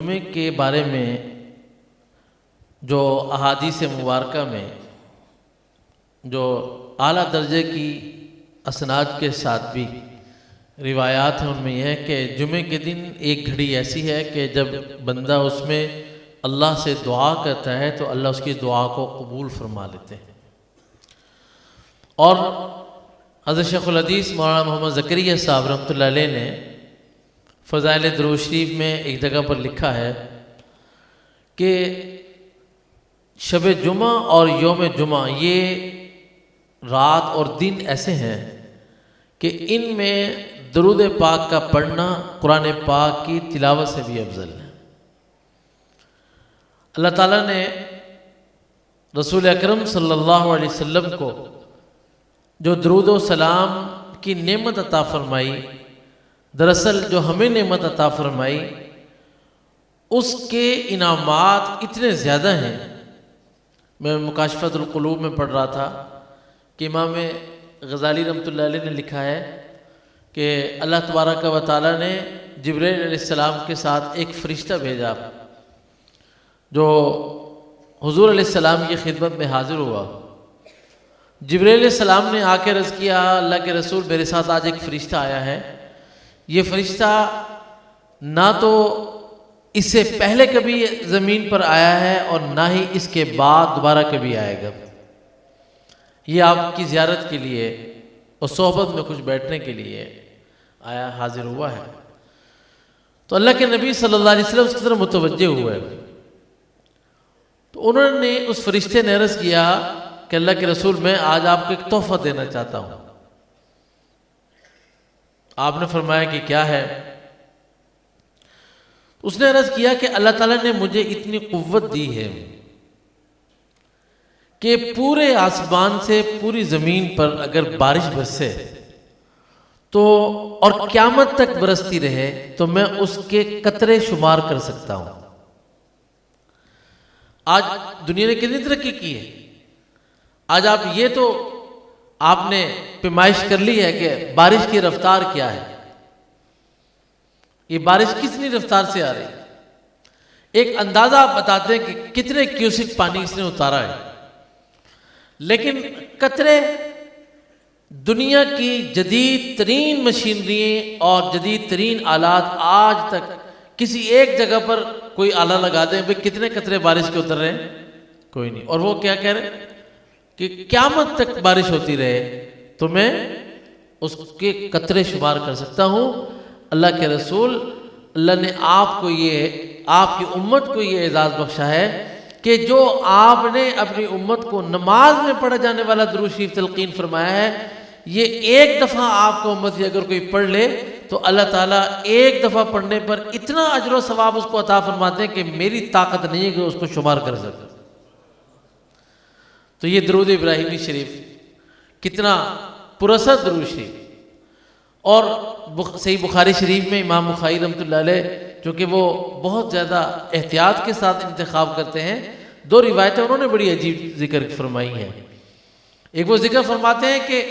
جمعے کے بارے میں جو احادیث مبارکہ میں جو اعلیٰ درجے کی اسناد کے ساتھ بھی روایات ہیں، ان میں یہ ہے کہ جمعے کے دن ایک گھڑی ایسی ہے کہ جب بندہ اس میں اللہ سے دعا کرتا ہے تو اللہ اس کی دعا کو قبول فرما لیتے ہیں۔ اور حضرت شیخ الحدیث مولانا محمد زکریا صاحب رحمۃ اللہ علیہ نے فضائل درود شریف میں ایک جگہ پر لکھا ہے کہ شب جمعہ اور یوم جمعہ یہ رات اور دن ایسے ہیں کہ ان میں درود پاک کا پڑھنا قرآن پاک کی تلاوت سے بھی افضل ہے۔ اللہ تعالیٰ نے رسول اکرم صلی اللہ علیہ وسلم کو جو درود و سلام کی نعمت عطا فرمائی، دراصل جو ہمیں نعمت عطا فرمائی اس کے انعامات اتنے زیادہ ہیں۔ میں مکاشفۃ القلوب میں پڑھ رہا تھا کہ امام غزالی رحمۃ اللہ علیہ نے لکھا ہے کہ اللہ تبارک و تعالیٰ نے جبرائیل علیہ السلام کے ساتھ ایک فرشتہ بھیجا جو حضور علیہ السلام کی خدمت میں حاضر ہوا۔ جبرائیل علیہ السلام نے آ کے عرض کیا، اللہ کے رسول میرے ساتھ آج ایک فرشتہ آیا ہے، یہ فرشتہ نہ تو اس سے پہلے کبھی زمین پر آیا ہے اور نہ ہی اس کے بعد دوبارہ کبھی آئے گا، یہ آپ کی زیارت کے لیے اور صحبت میں کچھ بیٹھنے کے لیے آیا، حاضر ہوا ہے۔ تو اللہ کے نبی صلی اللہ علیہ وسلم اس کی طرف متوجہ ہوئے، تو انہوں نے اس فرشتے نے عرض کیا کہ اللہ کے رسول میں آج آپ کو ایک تحفہ دینا چاہتا ہوں۔ آپ نے فرمایا کہ کیا ہے؟ اس نے عرض کیا کہ اللہ تعالیٰ نے مجھے اتنی قوت دی ہے کہ پورے آسمان سے پوری زمین پر اگر بارش برسے تو اور قیامت تک برستی رہے تو میں اس کے قطرے شمار کر سکتا ہوں۔ آج دنیا نے کتنی ترقی کی ہے، آج آپ یہ تو آپ نے پیمائش کر لی ہے کہ بارش کی رفتار کیا ہے، یہ بارش کتنی رفتار سے آ رہی ہے، ایک اندازہ آپ بتاتے ہیں کہ کتنے کیوسک پانی اس نے اتارا ہے، لیکن قطرے دنیا کی جدید ترین مشینری اور جدید ترین آلات آج تک کسی ایک جگہ پر کوئی آلہ لگا دیں بھئی کتنے قطرے بارش کے اتر رہے ہیں، کوئی نہیں، اور وہ کیا کہہ رہے ہیں کہ قیامت تک بارش ہوتی رہے تو میں اس کے قطرے شمار کر سکتا ہوں۔ اللہ کے رسول، اللہ نے آپ کو آپ کی امت کو یہ اعزاز بخشا ہے کہ جو آپ نے اپنی امت کو نماز میں پڑھا جانے والا درود شریف تلقین فرمایا ہے، یہ ایک دفعہ آپ کو امت اگر کوئی پڑھ لے تو اللہ تعالیٰ ایک دفعہ پڑھنے پر اتنا اجر و ثواب اس کو عطا فرماتے ہیں کہ میری طاقت نہیں ہے کہ اس کو شمار کر سکے۔ تو یہ درود ابراہیمی شریف کتنا پراثر درود شریف، اور صحیح بخاری شریف میں امام بخاری رحمۃ اللہ علیہ چونکہ وہ بہت زیادہ احتیاط کے ساتھ انتخاب کرتے ہیں، دو روایتیں انہوں نے بڑی عجیب ذکر فرمائی ہیں۔ ایک وہ ذکر فرماتے ہیں کہ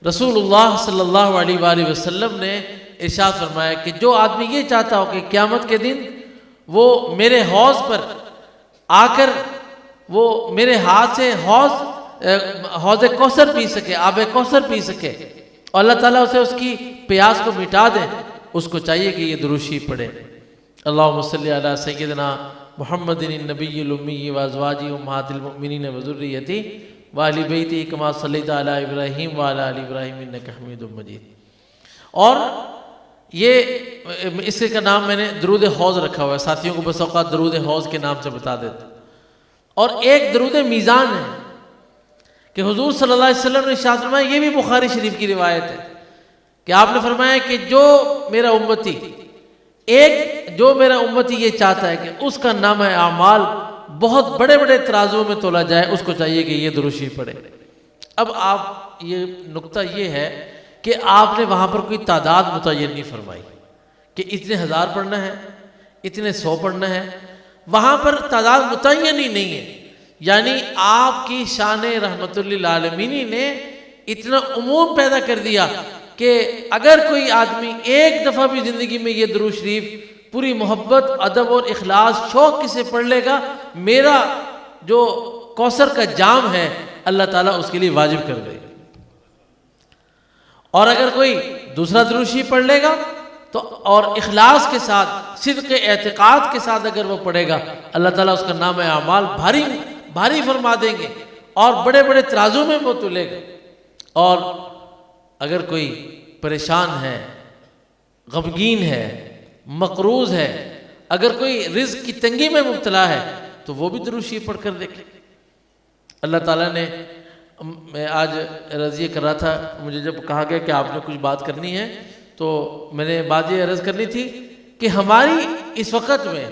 رسول اللہ صلی اللہ علیہ وآلہ وسلم نے ارشاد فرمایا کہ جو آدمی یہ چاہتا ہو کہ قیامت کے دن وہ میرے حوض پر آ کر وہ میرے ہاتھ سے حوض کوثر پی سکے، آب کوثر پی سکے، اور اللہ تعالیٰ اسے اس کی پیاس کو مٹا دے، اس کو چاہیے کہ یہ درود شریف پڑھے۔ اللہم صلی علی سیدنا محمد النبی الامی وازواجہ امہات المؤمنین وذریتہ وآل بیتہ کما صلیت علی ابراہیم وعلی آل ابراہیم انک حمید مجید۔ اور یہ اس کا نام میں نے درود حوض رکھا ہوا ہے، ساتھیوں کو بس اوقات درود حوض کے نام سے بتا دیتا۔ اور ایک درود میزان ہے کہ حضور صلی اللہ علیہ وسلم نے ارشاد فرمایا، یہ بھی بخاری شریف کی روایت ہے کہ آپ نے فرمایا کہ جو میرا امتی یہ چاہتا ہے کہ اس کا نامہ اعمال بہت بڑے بڑے ترازوں میں تولا جائے، اس کو چاہیے کہ یہ درود شریف پڑھے۔ اب آپ یہ نقطہ یہ ہے کہ آپ نے وہاں پر کوئی تعداد متعین نہیں فرمائی کہ اتنے ہزار پڑھنا ہے، اتنے 100 پڑھنا ہے، وہاں پر تعداد متعین ہی نہیں ہے۔ یعنی آپ کی شان رحمت للعالمین نے اتنا عموم پیدا کر دیا کہ اگر کوئی آدمی ایک دفعہ بھی زندگی میں یہ درود شریف پوری محبت، ادب اور اخلاص، شوق کسے پڑھ لے گا، میرا جو کوثر کا جام ہے اللہ تعالیٰ اس کے لیے واجب کر دے گا۔ اور اگر کوئی دوسرا درود شریف پڑھ لے گا تو اور اخلاص کے ساتھ، صدق اعتقاد کے ساتھ اگر وہ پڑھے گا، اللہ تعالیٰ اس کا نام اعمال بھاری بھاری فرما دیں گے اور بڑے بڑے ترازو میں وہ تلے گا۔ اور اگر کوئی پریشان ہے، غمگین ہے، مقروض ہے، اگر کوئی رزق کی تنگی میں مبتلا ہے تو وہ بھی درود شریف پڑھ کر دیکھے۔ اللہ تعالیٰ نے، میں آج عرض یہ کر رہا تھا، مجھے جب کہا گیا کہ آپ نے کچھ بات کرنی ہے تو میں نے بات یہ عرض کرنی تھی کہ ہماری اس وقت میں،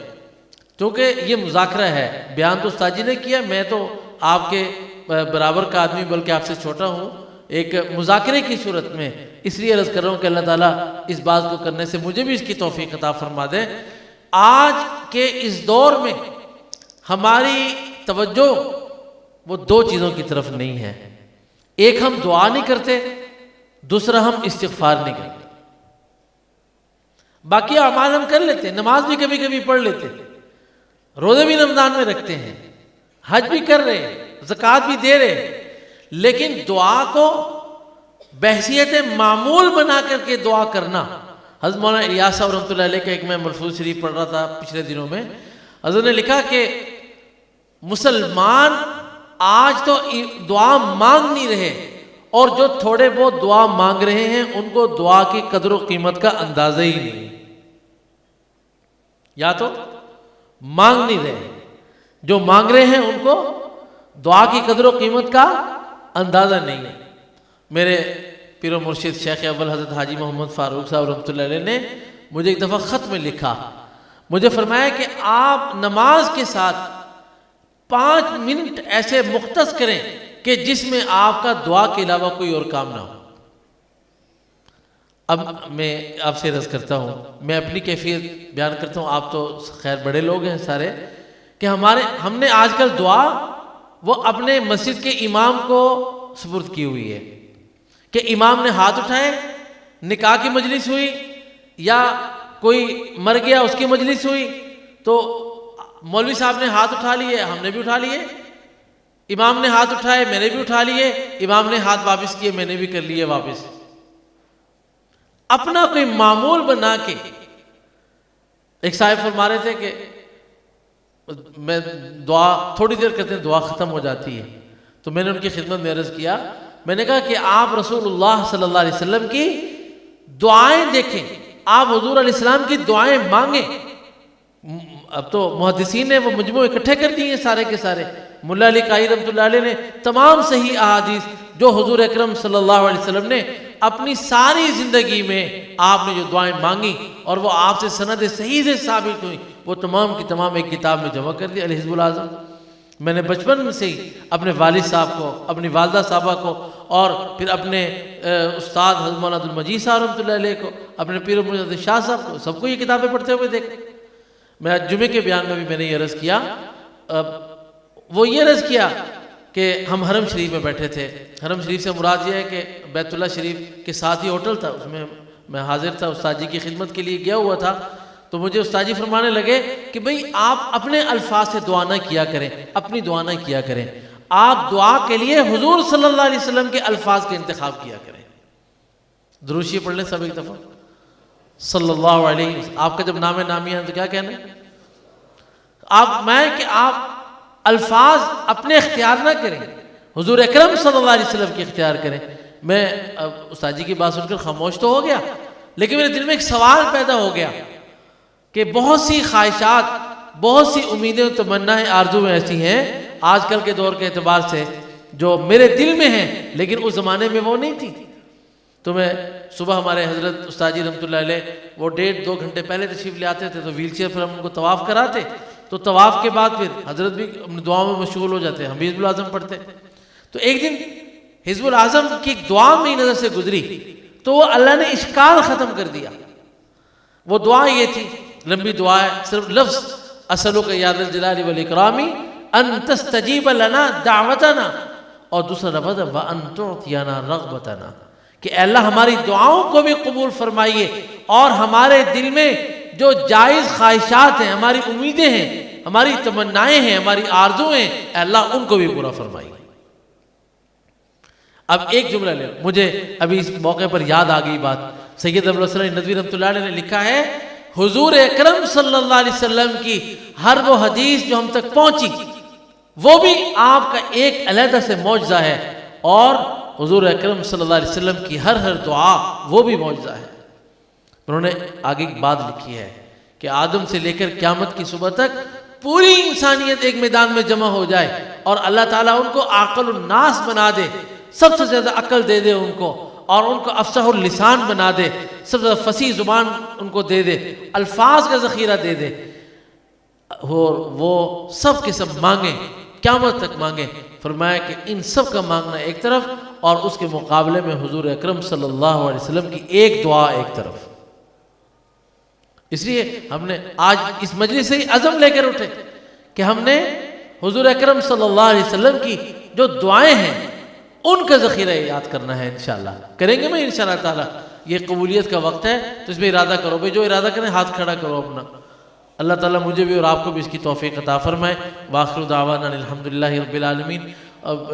چونکہ یہ مذاکرہ ہے، بیان تو استاد جی نے کیا، میں تو آپ کے برابر کا آدمی بلکہ آپ سے چھوٹا ہوں، ایک مذاکرے کی صورت میں اس لیے عرض کر رہا ہوں کہ اللہ تعالیٰ اس بات کو کرنے سے مجھے بھی اس کی توفیق عطا فرما دے۔ آج کے اس دور میں ہماری توجہ وہ دو چیزوں کی طرف نہیں ہے، ایک ہم دعا نہیں کرتے، دوسرا ہم استغفار نہیں کرتے۔ باقی اعمال ہم کر لیتے، نماز بھی کبھی کبھی پڑھ لیتے، روزے بھی رمضان میں رکھتے ہیں، حج بھی کر رہے ہیں، زکوٰۃ بھی دے رہے ہیں، لیکن دعا کو بحیثیت معمول بنا کر کے دعا کرنا۔ حضرت مولانا الیاس صاحب رحمۃ اللہ علیہ کا ایک میں ملفوظ شریف پڑھ رہا تھا پچھلے دنوں میں، حضرت نے لکھا کہ مسلمان آج تو دعا مانگ نہیں رہے، اور جو تھوڑے بہت دعا مانگ رہے ہیں ان کو دعا کی قدر و قیمت کا اندازہ ہی نہیں، یا تو مانگ نہیں رہے، جو مانگ رہے ہیں ان کو دعا کی قدر و قیمت کا اندازہ نہیں ہے۔ میرے پیر و مرشد شیخ اول حضرت حاجی محمد فاروق صاحب رحمۃ اللہ علیہ نے مجھے ایک دفعہ خط میں لکھا، مجھے فرمایا کہ آپ نماز کے ساتھ 5 منٹ ایسے مختص کریں کہ جس میں آپ کا دعا کے علاوہ کوئی اور کام نہ ہو۔ اب میں آپ سے عرض کرتا ہوں، میں اپنی کیفیت بیان کرتا ہوں، آپ تو خیر بڑے لوگ ہیں سارے، کہ ہم نے آج کل دعا وہ اپنے مسجد کے امام کو سپرد کی ہوئی ہے کہ امام نے ہاتھ اٹھائے، نکاح کی مجلس ہوئی یا کوئی مر گیا اس کی مجلس ہوئی تو مولوی صاحب نے ہاتھ اٹھا لیے، ہم نے بھی اٹھا لیے، امام نے ہاتھ اٹھائے میں نے بھی اٹھا لیے، امام نے ہاتھ واپس کیے میں نے بھی کر لیے واپس۔ اپنا کوئی معمول بنا کے، ایک صاحب فرما رہے تھے کہ میں دعا تھوڑی دیر کرتے ہیں دعا ختم ہو جاتی ہے، تو میں نے ان کی خدمت میں عرض کیا، میں نے کہا کہ آپ رسول اللہ صلی اللہ علیہ وسلم کی دعائیں دیکھیں، آپ حضور علیہ السلام کی دعائیں مانگیں۔ اب تو محدثین نے وہ مجموعے اکٹھے کر دیے سارے کے سارے، ملا علی قاری رحمۃ اللہ علیہ نے تمام صحیح احادیث جو حضور اکرم صلی اللہ علیہ وسلم نے اپنی ساری زندگی میں آپ نے جو دعائیں مانگی اور وہ آپ سے سند صحیح سے ثابت ہوئی، وہ تمام کی تمام ایک کتاب میں جمع کر دی، الحزب الاعظم۔ میں نے بچپن سے ہی اپنے والد صاحب کو، اپنی والدہ صاحبہ کو، اور پھر اپنے استاد حضرت مولانا عبد المجید صاحب رحمۃ اللہ علیہ کو، اپنے پیر مرشد شاہ صاحب کو، سب کو یہ کتابیں پڑھتے ہوئے دیکھا۔ میں جمعے کے بیان میں بھی میں نے یہ عرض کیا، وہ یہ عرض کیا کہ ہم حرم شریف میں بیٹھے تھے، حرم شریف سے مراد یہ ہے کہ بیت اللہ شریف کے ساتھ ہی ہوٹل تھا، اس میں میں حاضر تھا، استاد جی کی خدمت کے لیے گیا ہوا تھا، تو مجھے استاد جی فرمانے لگے کہ بھئی آپ اپنے الفاظ سے دعا نہ کیا کریں، اپنی دعا نہ کیا کریں، آپ دعا کے لیے حضور صلی اللہ علیہ وسلم کے الفاظ کے انتخاب کیا کریں۔ درود شریف پڑھ لیں سب ایک دفعہ، صلی اللہ علیہ وسلم۔ آپ کا جب نام نامی ہے تو کیا کہنا ہے؟ آپ الفاظ اپنے اختیار نہ کریں، حضور اکرم صلی اللہ علیہ وسلم کے اختیار کریں۔ میں استاد جی کی بات سن کر خاموش تو ہو گیا، لیکن میرے دل میں ایک سوال پیدا ہو گیا کہ بہت سی خواہشات، بہت سی امیدیں و تمنائیں آرزویں ایسی ہیں آج کل کے دور کے اعتبار سے جو میرے دل میں ہیں، لیکن اس زمانے میں وہ نہیں تھی۔ تو میں صبح ہمارے حضرت استاد جی رحمۃ اللہ علیہ وہ 1.5-2 گھنٹے پہلے تشریف لے آتے تھے، تو ویل چیئر پر ہم ان کو طواف کراتے، تو طواف کے بعد پھر حضرت بھی اپنی دعاؤں میں مشغول ہو جاتے، ہم بھی حزب الاعظم پڑھتے۔ تو ایک دن حزب الاعظم کی ایک دعا میری نظر سے گزری، تو وہ اللہ نے اشکال ختم کر دیا۔ وہ دعا یہ تھی، لمبی دعا ہے، صرف لفظ اسألک یا ذا الجلال والاکرام ان تستجیب لنا دعوتنا، اور دوسرا لفظ وان تعطینا رغبتنا، کہ اے اللہ ہماری دعاؤں کو بھی قبول فرمائیے اور ہمارے دل میں جو جائز خواہشات ہیں، ہماری امیدیں ہیں، ہماری تمنائیں ہیں، ہماری آرزویں ہیں، اے اللہ ان کو بھی پورا فرمائیے۔ اب ایک جملہ لے، مجھے ابھی اس موقع پر یاد آ گئی بات، سید ابو الحسن ندوی رحمۃ اللہ علیہ نے لکھا ہے حضور اکرم صلی اللہ علیہ وسلم کی ہر وہ حدیث جو ہم تک پہنچی وہ بھی آپ کا ایک علیحدہ سے معجزہ ہے، اور حضور اکرم صلی اللہ علیہ وسلم کی ہر دعا وہ بھی معجزہ ہے۔ انہوں نے آگے ایک بات لکھی ہے کہ آدم سے لے کر قیامت کی صبح تک پوری انسانیت ایک میدان میں جمع ہو جائے اور اللہ تعالیٰ ان کو عاقل الناس بنا دے، سب سے زیادہ عقل دے دے ان کو، اور ان کو افصح اللسان بنا دے، سب سے زیادہ فصیح زبان ان کو دے دے، الفاظ کا ذخیرہ دے دے، اور وہ سب کے سب مانگیں، قیامت تک مانگیں۔ فرمایا کہ ان سب کا مانگنا ایک طرف، اور اس کے مقابلے میں حضور اکرم صلی اللہ علیہ وسلم کی ایک دعا ایک طرف۔ اس لیے ہم نے آج اس مجلس سے ہی عزم لے کر اٹھے کہ ہم نے حضور اکرم صلی اللہ علیہ وسلم کی جو دعائیں ہیں ان کا ذخیرہ یاد کرنا ہے، انشاءاللہ کریں گے میں انشاءاللہ تعالی۔ یہ قبولیت کا وقت ہے تو اس میں ارادہ کرو بھائی، جو ارادہ کریں ہاتھ کھڑا کرو اپنا۔ اللہ تعالیٰ مجھے بھی اور آپ کو بھی اس کی توفیق عطا فرمائے۔ وآخر دعوانا الحمدللہ رب العالمین۔ اب